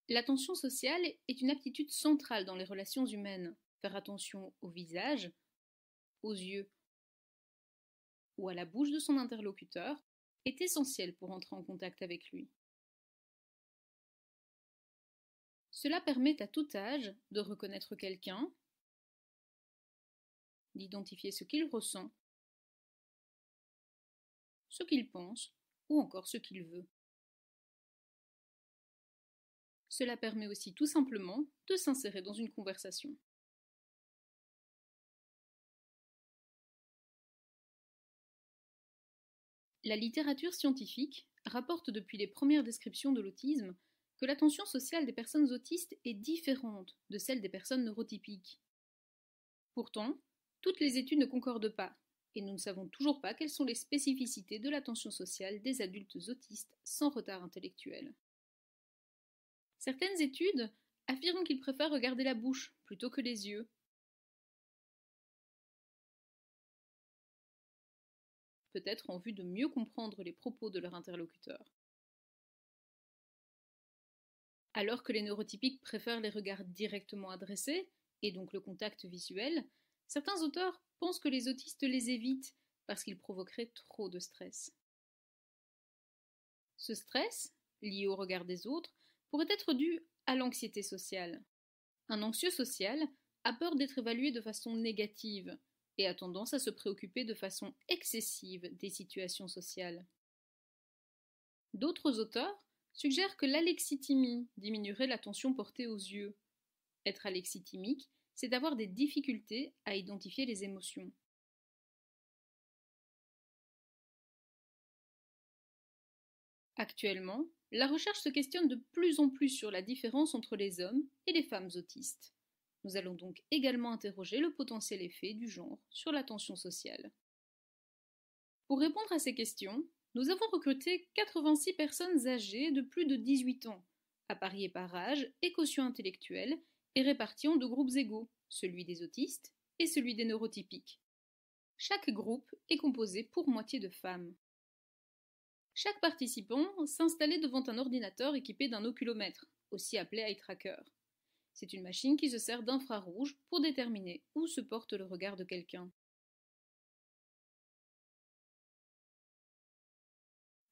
L'attention sociale est une aptitude centrale dans les relations humaines. Faire attention au visage, aux yeux ou à la bouche de son interlocuteur est essentiel pour entrer en contact avec lui. Cela permet à tout âge de reconnaître quelqu'un, d'identifier ce qu'il ressent, ce qu'il pense ou encore ce qu'il veut. Cela permet aussi tout simplement de s'insérer dans une conversation. La littérature scientifique rapporte depuis les premières descriptions de l'autisme que l'attention sociale des personnes autistes est différente de celle des personnes neurotypiques. Pourtant, toutes les études ne concordent pas, et nous ne savons toujours pas quelles sont les spécificités de l'attention sociale des adultes autistes sans retard intellectuel. Certaines études affirment qu'ils préfèrent regarder la bouche plutôt que les yeux. Peut-être en vue de mieux comprendre les propos de leur interlocuteur. Alors que les neurotypiques préfèrent les regards directement adressés, et donc le contact visuel, certains auteurs pensent que les autistes les évitent parce qu'ils provoqueraient trop de stress. Ce stress, lié au regard des autres, pourrait être dû à l'anxiété sociale. Un anxieux social a peur d'être évalué de façon négative et a tendance à se préoccuper de façon excessive des situations sociales. D'autres auteurs suggèrent que l'alexithymie diminuerait l'attention portée aux yeux. Être alexithymique, c'est avoir des difficultés à identifier les émotions. Actuellement, la recherche se questionne de plus en plus sur la différence entre les hommes et les femmes autistes. Nous allons donc également interroger le potentiel effet du genre sur l'attention sociale. Pour répondre à ces questions, nous avons recruté 86 personnes âgées de plus de 18 ans, appariées par âge et quotient intellectuel et réparties en deux groupes égaux, celui des autistes et celui des neurotypiques. Chaque groupe est composé pour moitié de femmes. Chaque participant s'installait devant un ordinateur équipé d'un oculomètre, aussi appelé eye tracker. C'est une machine qui se sert d'infrarouge pour déterminer où se porte le regard de quelqu'un.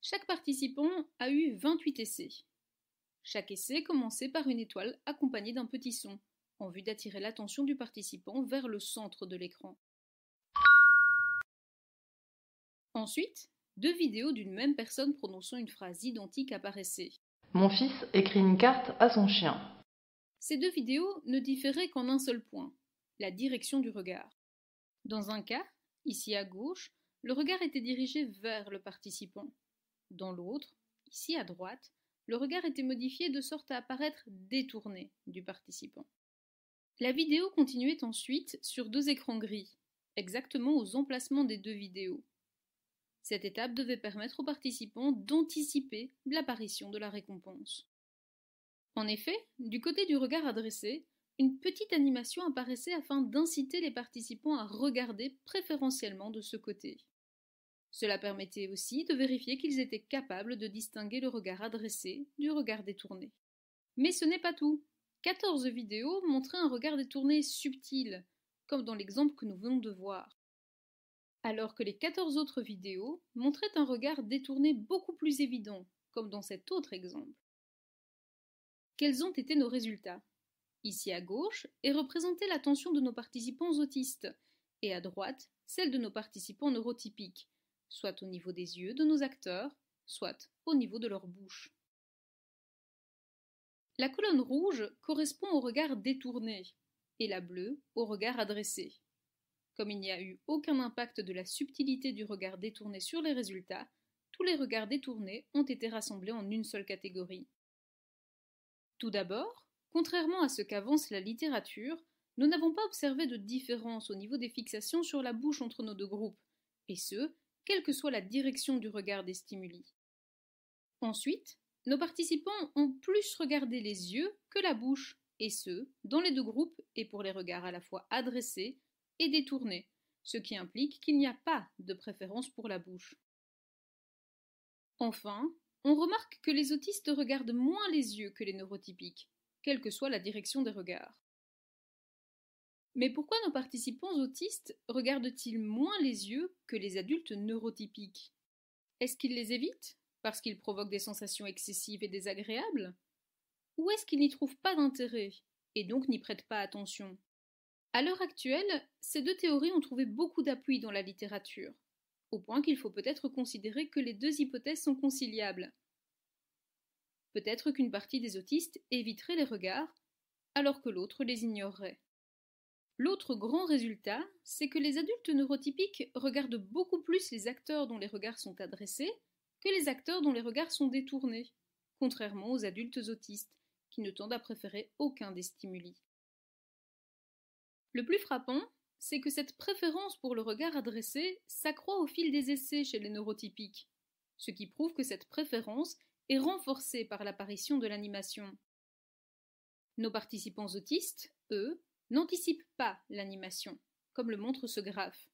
Chaque participant a eu 28 essais. Chaque essai commençait par une étoile accompagnée d'un petit son, en vue d'attirer l'attention du participant vers le centre de l'écran. Ensuite, deux vidéos d'une même personne prononçant une phrase identique apparaissaient. Mon fils écrit une carte à son chien. Ces deux vidéos ne différaient qu'en un seul point, la direction du regard. Dans un cas, ici à gauche, le regard était dirigé vers le participant. Dans l'autre, ici à droite, le regard était modifié de sorte à apparaître détourné du participant. La vidéo continuait ensuite sur deux écrans gris, exactement aux emplacements des deux vidéos. Cette étape devait permettre aux participants d'anticiper l'apparition de la récompense. En effet, du côté du regard adressé, une petite animation apparaissait afin d'inciter les participants à regarder préférentiellement de ce côté. Cela permettait aussi de vérifier qu'ils étaient capables de distinguer le regard adressé du regard détourné. Mais ce n'est pas tout. 14 vidéos montraient un regard détourné subtil, comme dans l'exemple que nous venons de voir. Alors que les 14 autres vidéos montraient un regard détourné beaucoup plus évident, comme dans cet autre exemple. Quels ont été nos résultats? Ici à gauche est représentée l'attention de nos participants autistes, et à droite, celle de nos participants neurotypiques, soit au niveau des yeux de nos acteurs, soit au niveau de leur bouche. La colonne rouge correspond au regard détourné, et la bleue au regard adressé. Comme il n'y a eu aucun impact de la subtilité du regard détourné sur les résultats, tous les regards détournés ont été rassemblés en une seule catégorie. Tout d'abord, contrairement à ce qu'avance la littérature, nous n'avons pas observé de différence au niveau des fixations sur la bouche entre nos deux groupes, et ce, quelle que soit la direction du regard des stimuli. Ensuite, nos participants ont plus regardé les yeux que la bouche, et ce, dans les deux groupes et pour les regards à la fois adressés et détournés, ce qui implique qu'il n'y a pas de préférence pour la bouche. Enfin, On remarque que les autistes regardent moins les yeux que les neurotypiques, quelle que soit la direction des regards. Mais pourquoi nos participants autistes regardent-ils moins les yeux que les adultes neurotypiques? Est-ce qu'ils les évitent parce qu'ils provoquent des sensations excessives et désagréables? Ou est-ce qu'ils n'y trouvent pas d'intérêt et donc n'y prêtent pas attention? À l'heure actuelle, ces deux théories ont trouvé beaucoup d'appui dans la littérature, au point qu'il faut peut-être considérer que les deux hypothèses sont conciliables. Peut-être qu'une partie des autistes éviterait les regards, alors que l'autre les ignorerait. L'autre grand résultat, c'est que les adultes neurotypiques regardent beaucoup plus les acteurs dont les regards sont adressés que les acteurs dont les regards sont détournés, contrairement aux adultes autistes, qui ne tendent à préférer aucun des stimuli. Le plus frappant, c'est que cette préférence pour le regard adressé s'accroît au fil des essais chez les neurotypiques, ce qui prouve que cette préférence est renforcée par l'apparition de l'animation. Nos participants autistes, eux, n'anticipent pas l'animation, comme le montre ce graphe.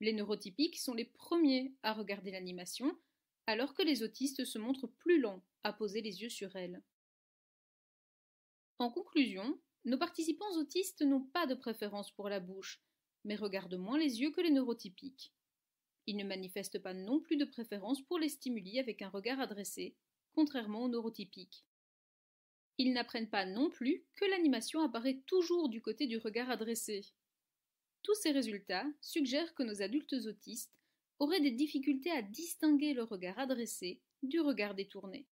Les neurotypiques sont les premiers à regarder l'animation, alors que les autistes se montrent plus lents à poser les yeux sur elle. En conclusion, nos participants autistes n'ont pas de préférence pour la bouche, mais regardent moins les yeux que les neurotypiques. Ils ne manifestent pas non plus de préférence pour les stimuli avec un regard adressé, contrairement aux neurotypiques. Ils n'apprennent pas non plus que l'animation apparaît toujours du côté du regard adressé. Tous ces résultats suggèrent que nos adultes autistes auraient des difficultés à distinguer le regard adressé du regard détourné.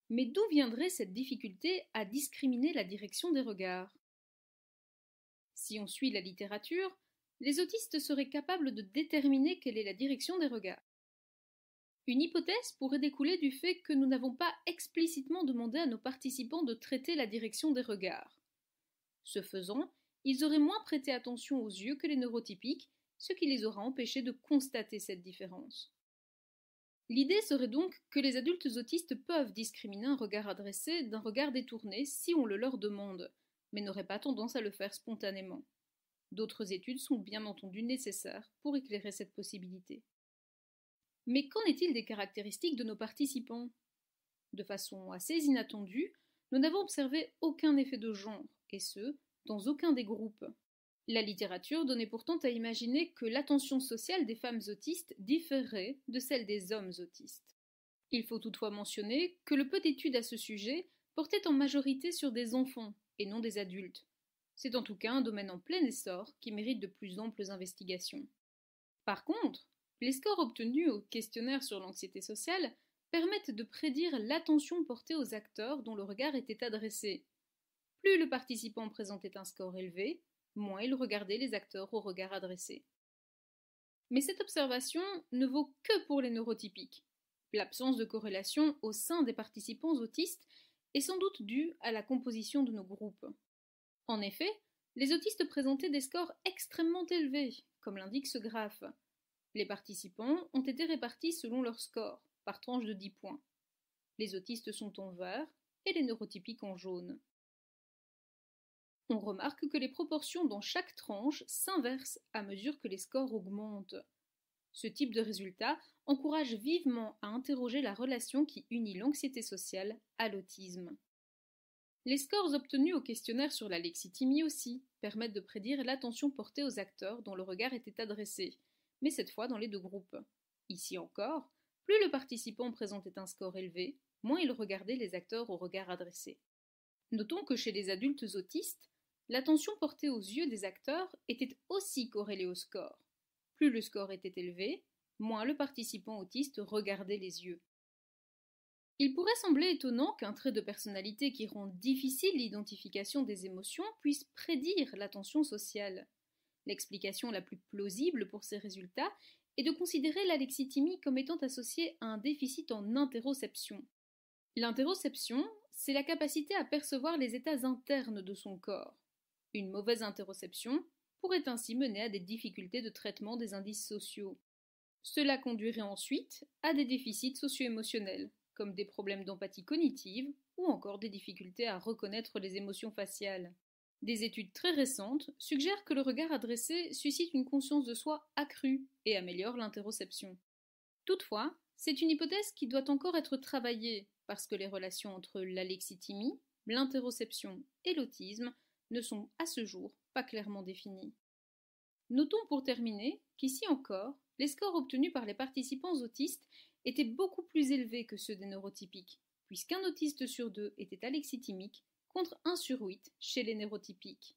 Mais d'où viendrait cette difficulté à discriminer la direction des regards? Si on suit la littérature, les autistes seraient capables de déterminer quelle est la direction des regards. Une hypothèse pourrait découler du fait que nous n'avons pas explicitement demandé à nos participants de traiter la direction des regards. Ce faisant, ils auraient moins prêté attention aux yeux que les neurotypiques, ce qui les aura empêchés de constater cette différence. L'idée serait donc que les adultes autistes peuvent discriminer un regard adressé d'un regard détourné si on le leur demande, mais n'auraient pas tendance à le faire spontanément. D'autres études sont bien entendu nécessaires pour éclairer cette possibilité. Mais qu'en est-il des caractéristiques de nos participants? De façon assez inattendue, nous n'avons observé aucun effet de genre, et ce, dans aucun des groupes. La littérature donnait pourtant à imaginer que l'attention sociale des femmes autistes différait de celle des hommes autistes. Il faut toutefois mentionner que le peu d'études à ce sujet portait en majorité sur des enfants et non des adultes. C'est en tout cas un domaine en plein essor qui mérite de plus amples investigations. Par contre, les scores obtenus au questionnaire sur l'anxiété sociale permettent de prédire l'attention portée aux acteurs dont le regard était adressé. Plus le participant présentait un score élevé, moins il regardait les acteurs au regard adressé. Mais cette observation ne vaut que pour les neurotypiques. L'absence de corrélation au sein des participants autistes est sans doute due à la composition de nos groupes. En effet, les autistes présentaient des scores extrêmement élevés, comme l'indique ce graphe. Les participants ont été répartis selon leur score, par tranche de 10 points. Les autistes sont en vert et les neurotypiques en jaune. On remarque que les proportions dans chaque tranche s'inversent à mesure que les scores augmentent. Ce type de résultat encourage vivement à interroger la relation qui unit l'anxiété sociale à l'autisme. Les scores obtenus au questionnaire sur la lexithymie aussi permettent de prédire l'attention portée aux acteurs dont le regard était adressé, mais cette fois dans les deux groupes. Ici encore, plus le participant présentait un score élevé, moins il regardait les acteurs au regard adressé. Notons que chez les adultes autistes, l'attention portée aux yeux des acteurs était aussi corrélée au score. Plus le score était élevé, moins le participant autiste regardait les yeux. Il pourrait sembler étonnant qu'un trait de personnalité qui rend difficile l'identification des émotions puisse prédire l'attention sociale. L'explication la plus plausible pour ces résultats est de considérer l'alexithymie comme étant associée à un déficit en interoception. L'interoception, c'est la capacité à percevoir les états internes de son corps. Une mauvaise interoception pourrait ainsi mener à des difficultés de traitement des indices sociaux. Cela conduirait ensuite à des déficits socio-émotionnels, comme des problèmes d'empathie cognitive ou encore des difficultés à reconnaître les émotions faciales. Des études très récentes suggèrent que le regard adressé suscite une conscience de soi accrue et améliore l'interoception. Toutefois, C'est une hypothèse qui doit encore être travaillée parce que les relations entre l'alexithymie, l'interoception et l'autisme ne sont à ce jour pas clairement définies. Notons pour terminer qu'ici encore, les scores obtenus par les participants autistes étaient beaucoup plus élevés que ceux des neurotypiques, puisqu'un autiste sur 2 était alexithymique contre 1 sur 8 chez les neurotypiques.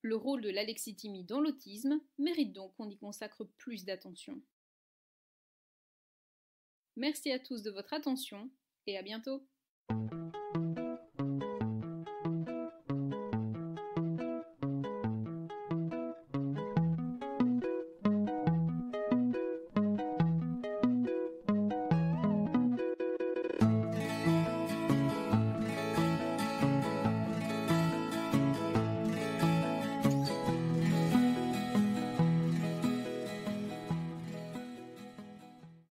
Le rôle de l'alexithymie dans l'autisme mérite donc qu'on y consacre plus d'attention. Merci à tous de votre attention et à bientôt.